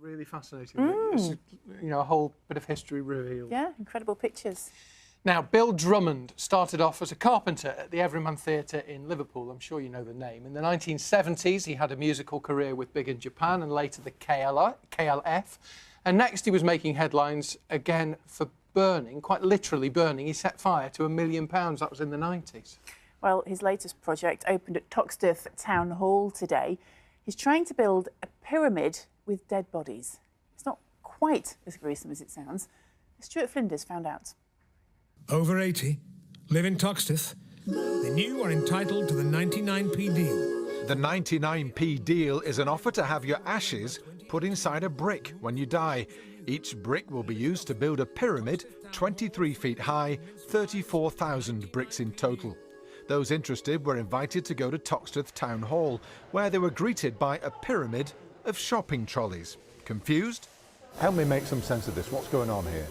Really fascinating. It's, you know, a whole bit of history revealed. Yeah, incredible pictures. Now, Bill Drummond started off as a carpenter at the Everyman Theatre in Liverpool. I'm sure you know the name. In the 1970s, he had a musical career with Big in Japan and later the KLF. And next he was making headlines again for burning, quite literally burning. He set fire to £1 million. That was in the 90s. Well, his latest project opened at Toxteth Town Hall today. He's trying to build a pyramid with dead bodies. It's not quite as gruesome as it sounds. Stuart Flinders found out. Over 80, live in Toxteth. The new are entitled to the 99p deal. The 99p deal is an offer to have your ashes put inside a brick when you die. Each brick will be used to build a pyramid 23 feet high, 34,000 bricks in total. Those interested were invited to go to Toxteth Town Hall, where they were greeted by a pyramid of shopping trolleys. Confused? Help me make some sense of this. What's going on here?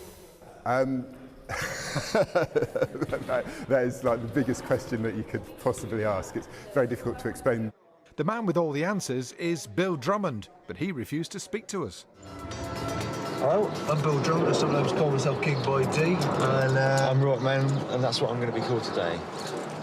That is like the biggest question that you could possibly ask. It's very difficult to explain. The man with all the answers is Bill Drummond, but he refused to speak to us. Hello, I'm Bill Drummond. I sometimes call myself King Boy D, and I'm Rockman, and that's what I'm going to be called today.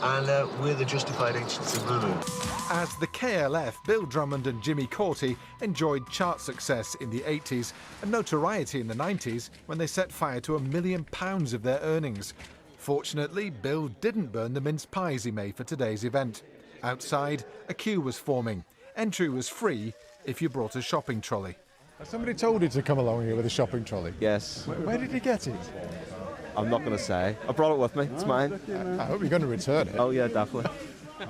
And we're the Justified Ancients of Mumu. As the KLF, Bill Drummond and Jimmy Corty enjoyed chart success in the 80s and notoriety in the 90s when they set fire to £1 million of their earnings. Fortunately, Bill didn't burn the mince pies he made for today's event. Outside, a queue was forming. Entry was free if you brought a shopping trolley. Somebody told you to come along here with a shopping trolley? Yes. Where did you get it? I'm not going to say. I brought it with me. It's mine. I hope you're going to return it. Oh, yeah, definitely.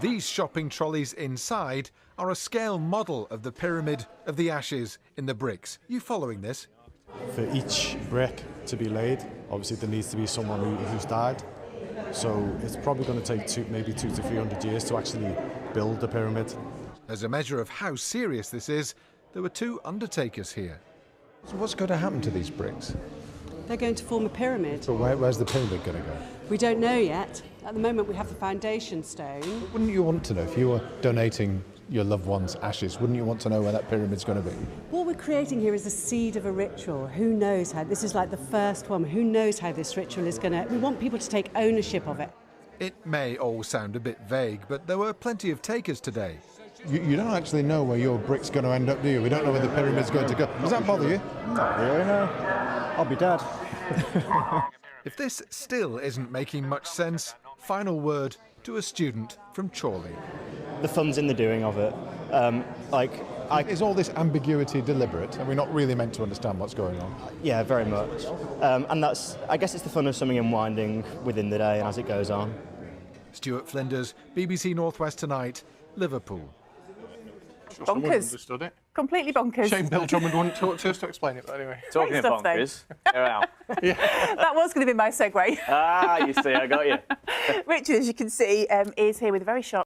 These shopping trolleys inside are a scale model of the pyramid of the ashes in the bricks. You following this? For each brick to be laid, obviously there needs to be someone who's died. So it's probably going to take maybe 200 to 300 years to actually build the pyramid. As a measure of how serious this is, there were 2 undertakers here. So what's going to happen to these bricks? They're going to form a pyramid. But where's the pyramid going to go? We don't know yet. At the moment we have the foundation stone. Wouldn't you want to know, if you were donating your loved one's ashes, wouldn't you want to know where that pyramid's going to be? What we're creating here is the seed of a ritual. Who knows how? This is like the first one. Who knows how this ritual is going to... We want people to take ownership of it. It may all sound a bit vague, but there were plenty of takers today. You don't actually know where your brick's going to end up, do you? We don't know where the pyramid's going to go. Does that bother you? Not really, no. I'll be dead. If this still isn't making much sense, final word to a student from Chorley. The fun's in the doing of it. Is all this ambiguity deliberate? Are we not really meant to understand what's going on? Yeah, very much. And I guess it's the fun of something unwinding within the day and as it goes on. Stuart Flinders, BBC Northwest Tonight, Liverpool. Bonkers. Understood it. Completely bonkers. Shame Bill Drummond wouldn't talk to us to explain it, but anyway. Talking of stuff, bonkers, you're out. That was going to be my segue. You see, I got you. Richard, as you can see, is here with a very sharp